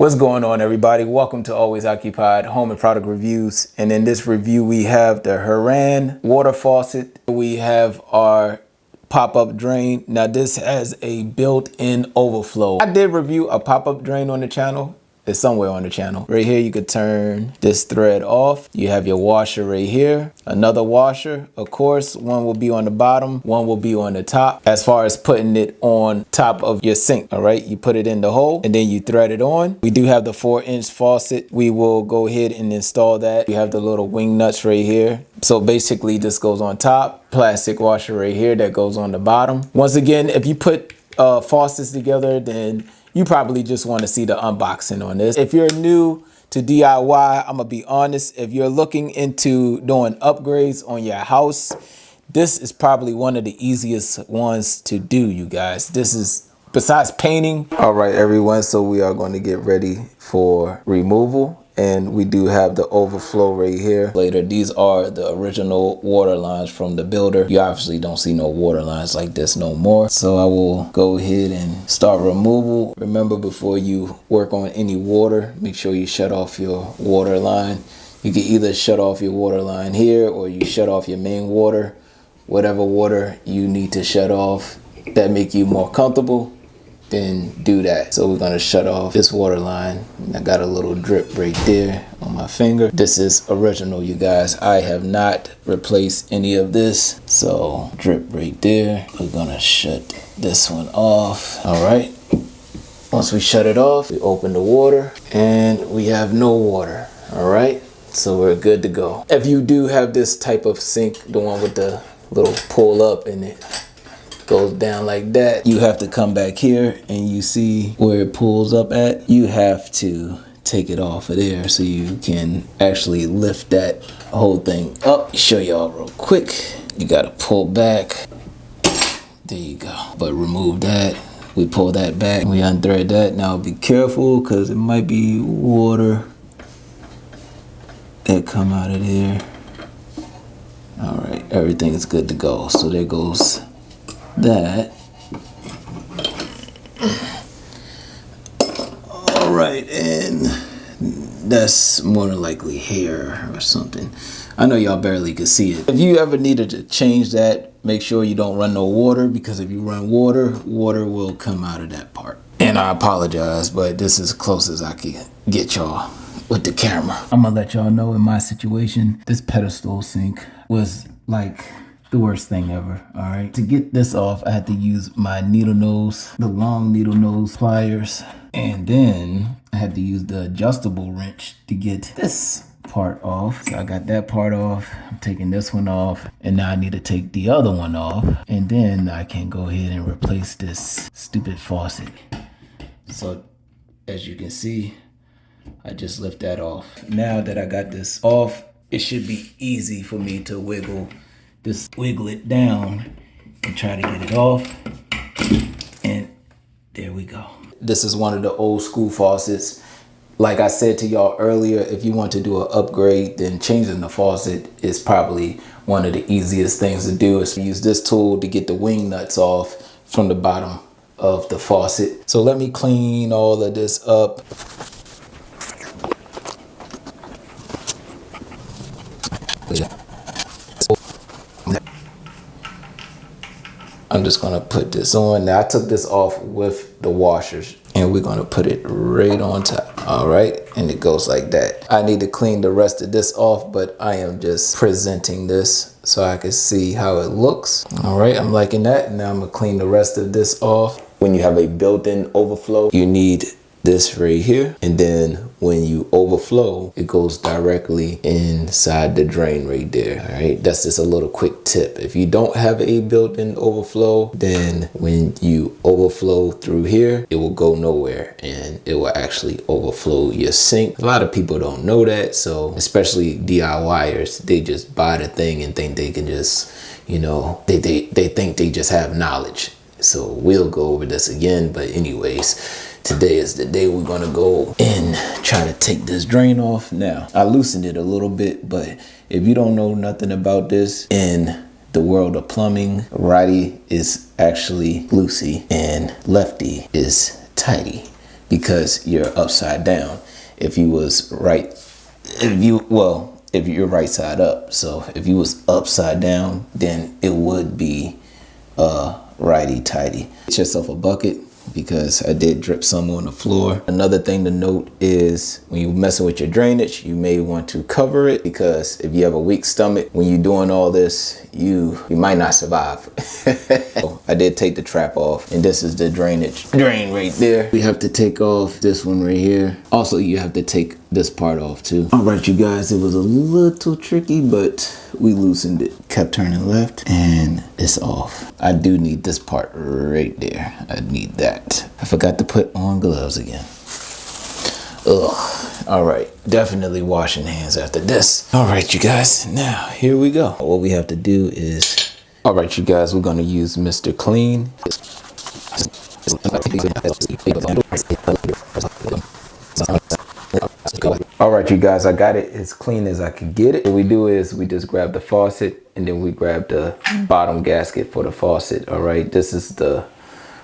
What's going on, everybody? Welcome to Always Occupied Home and Product Reviews. And in this review, we have the Hurran water faucet. We have our pop-up drain. Now this has a built-in overflow. I did review a pop-up drain on the channel. It's somewhere on the channel. Right here, you could turn this thread off. You have your washer right here. Another washer, of course, one will be on the bottom, one will be on the top. As far as putting it on top of your sink, all right? You put it in the hole and then you thread it on. We do have the 4-inch faucet. We will go ahead and install that. You have the little wing nuts right here. So basically this goes on top. Plastic washer right here that goes on the bottom. Once again, if you put faucets together, then you probably just want to see the unboxing on this. If you're new to DIY, I'm gonna be honest, if you're looking into doing upgrades on your house, this is probably one of the easiest ones to do, you guys. This is, besides painting. All right, everyone, so we are going to get ready for removal. And we do have the overflow right here. Later, these are the original water lines from the builder. You obviously don't see no water lines like this no more. So I will go ahead and start removal. Remember, before you work on any water, make sure you shut off your water line. You can either shut off your water line here or you shut off your main water. Whatever water you need to shut off that make you more comfortable, then do that. So we're gonna shut off this water line. I got a little drip right there on my finger. This is original, you guys. I have not replaced any of this. So drip right there. We're gonna shut this one off. All right. Once we shut it off, we open the water and we have no water. All right. So we're good to go. If you do have this type of sink, the one with the little pull up in it, goes down like that, you have to come back here and you see where it pulls up at. You have to take it off of there so you can actually lift that whole thing up. Show y'all real quick. You gotta pull back. There you go. But remove that. We pull that back. We unthread that. Now be careful because it might be water that come out of there. All right, everything is good to go. So there goes that. All right, and that's more than likely hair or something. I know y'all barely could see it. If you ever needed to change that, make sure you don't run no water, because if you run water, water will come out of that part. And I apologize, but this is as close as I can get y'all with the camera. I'm gonna let y'all know, in my situation, this pedestal sink was like the worst thing ever. All right, to get this off, I had to use my needle nose, the long needle nose pliers, and then I had to use the adjustable wrench to get this part off. So I got that part off. I'm taking this one off, and now I need to take the other one off, and then I can go ahead and replace this stupid faucet. So as you can see, I just lift that off. Now that I got this off, it should be easy for me to just wiggle it down and try to get it off. And there we go. This is one of the old school faucets. Like I said to y'all earlier, if you want to do an upgrade, then changing the faucet is probably one of the easiest things to do. Is to use this tool to get the wing nuts off from the bottom of the faucet. So let me clean all of this up. I'm just gonna put this on. Now I took this off with the washers and we're gonna put it right on top. All right, and it goes like that. I need to clean the rest of this off, but I am just presenting this so I can see how it looks. All right, I'm liking that. Now I'm gonna clean the rest of this off. When you have a built-in overflow, you need this right here, and then when you overflow, it goes directly inside the drain right there. All right, that's just a little quick tip. If you don't have a built-in overflow, then when you overflow through here, it will go nowhere and it will actually overflow your sink. A lot of people don't know that, so especially DIYers, they just buy the thing and think they can just, you know, they think they just have knowledge. So we'll go over this again, but anyways, today is the day we're gonna go and try to take this drain off. Now, I loosened it a little bit, but if you don't know nothing about this, in the world of plumbing, righty is actually loosey and lefty is tighty. because you're upside down. If you was right, if you're right side up. So if you was upside down, then it would be righty tighty. Get yourself a bucket, because I did drip some on the floor. Another thing to note is when you're messing with your drainage, you may want to cover it, because if you have a weak stomach, when you're doing all this, you might not survive. So I did take the trap off, and this is the drain right there. We have to take off this one right here. Also, you have to take this part off too. All right, you guys, it was a little tricky, but we loosened it. Kept turning left and it's off. I do need this part right there. I need that. I forgot to put on gloves again. Ugh. All right, definitely washing hands after this. All right, you guys, now here we go. What we have to do is, all right, you guys, we're gonna use Mr. Clean. All right, you guys, I got it as clean as I could get it. What we do is we just grab the faucet, and then we grab the bottom gasket for the faucet. All right, this is the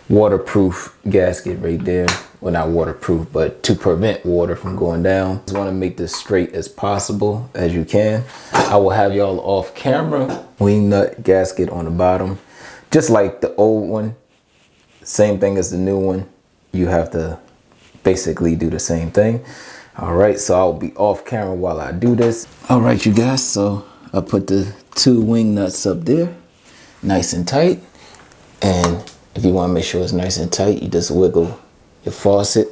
waterproof gasket right there. Well, not waterproof, but to prevent water from going down. Just want to make this straight as possible as you can. I will have y'all off camera. Wing nut gasket on the bottom, just like the old one. Same thing as the new one. You have to basically do the same thing. All right, so I'll be off camera while I do this. All right, you guys, so I put the 2 wing nuts up there, nice and tight. And if you want to make sure it's nice and tight, you just wiggle your faucet.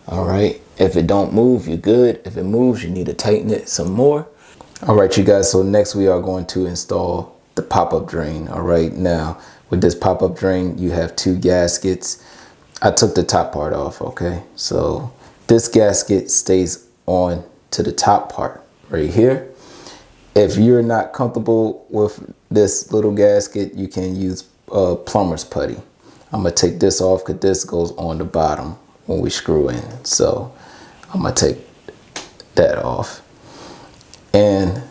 All right, if it don't move, you're good. If it moves, you need to tighten it some more. All right, you guys, so next we are going to install the pop-up drain. All right, now with this pop-up drain, you have 2 gaskets. I took the top part off, okay? So this gasket stays on to the top part right here. If you're not comfortable with this little gasket, you can use plumber's putty. I'm gonna take this off because this goes on the bottom when we screw in. So I'm gonna take that off. And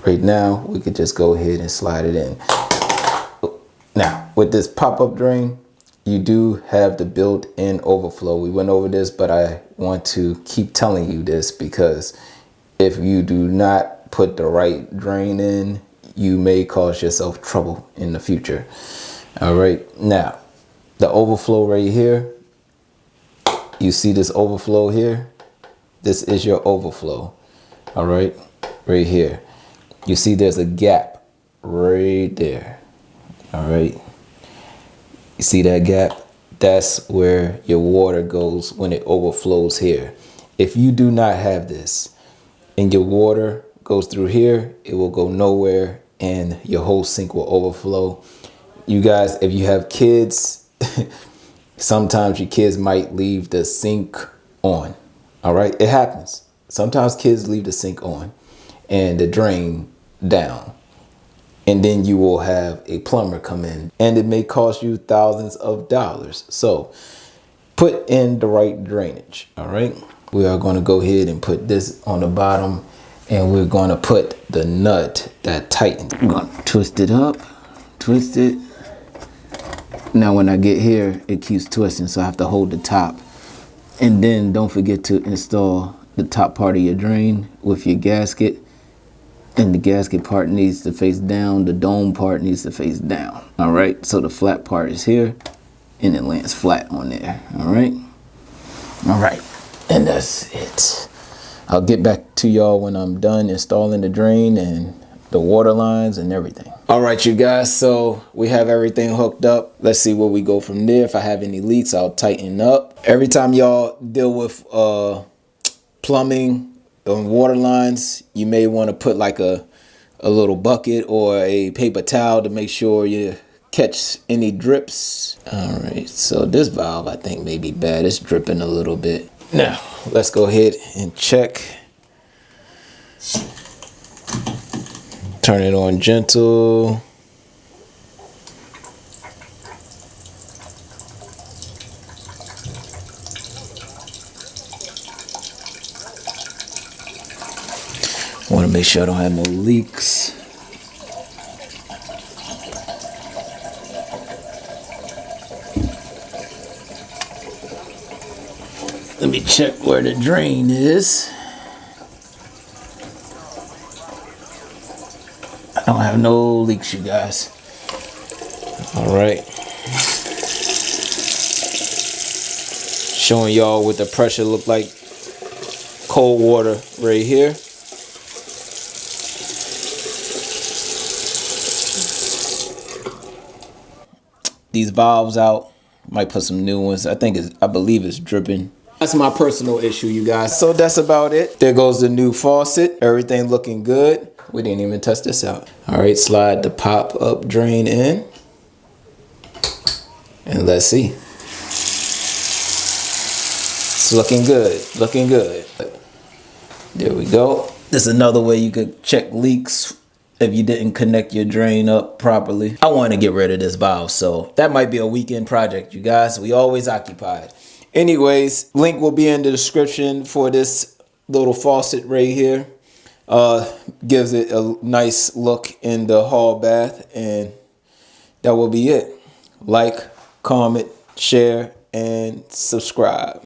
right now we could just go ahead and slide it in. Now with this pop-up drain, you do have the built-in overflow. We went over this, but I want to keep telling you this because if you do not put the right drain in, you may cause yourself trouble in the future. All right, now the overflow right here, you see this overflow here? This is your overflow. All right, right here. You see there's a gap right there. All right. You see that gap? That's where your water goes when it overflows here. If you do not have this and your water goes through here, it will go nowhere and your whole sink will overflow. You guys, if you have kids, sometimes your kids might leave the sink on. All right, it happens. Sometimes kids leave the sink on and the drain down. And then you will have a plumber come in and it may cost you thousands of dollars. So put in the right drainage. All right. We are going to go ahead and put this on the bottom and we're going to put the nut that tightens. I'm going to twist it up, twist it. Now when I get here, it keeps twisting. So I have to hold the top. And then don't forget to install the top part of your drain with your gasket. And the gasket part needs to face down. The dome part needs to face down. All right. So the flat part is here and it lands flat on there. All right. All right. And that's it. I'll get back to y'all when I'm done installing the drain and the water lines and everything. All right, you guys. So we have everything hooked up. Let's see where we go from there. If I have any leaks, I'll tighten up. Every time y'all deal with plumbing on water lines, you may want to put like a little bucket or a paper towel to make sure you catch any drips. All right, so this valve I think may be bad. It's dripping a little bit. Now let's go ahead and check. Turn it on gentle. Want to make sure I don't have no leaks. Let me check where the drain is. I don't have no leaks, you guys. All right. Showing y'all what the pressure look like. Cold water right here. These valves out. Might put some new ones. I believe it's dripping. That's my personal issue, you guys. So that's about it. There goes the new faucet. Everything looking good. We didn't even test this out. All right, slide the pop-up drain in. And let's see. It's looking good, looking good. There we go. This is another way you could check leaks if you didn't connect your drain up properly. I want to get rid of this valve, so that might be a weekend project, you guys. We always occupied. Anyways, link will be in the description for this little faucet right here. Gives it a nice look in the hall bath, and that will be it. Like, comment, share, and subscribe.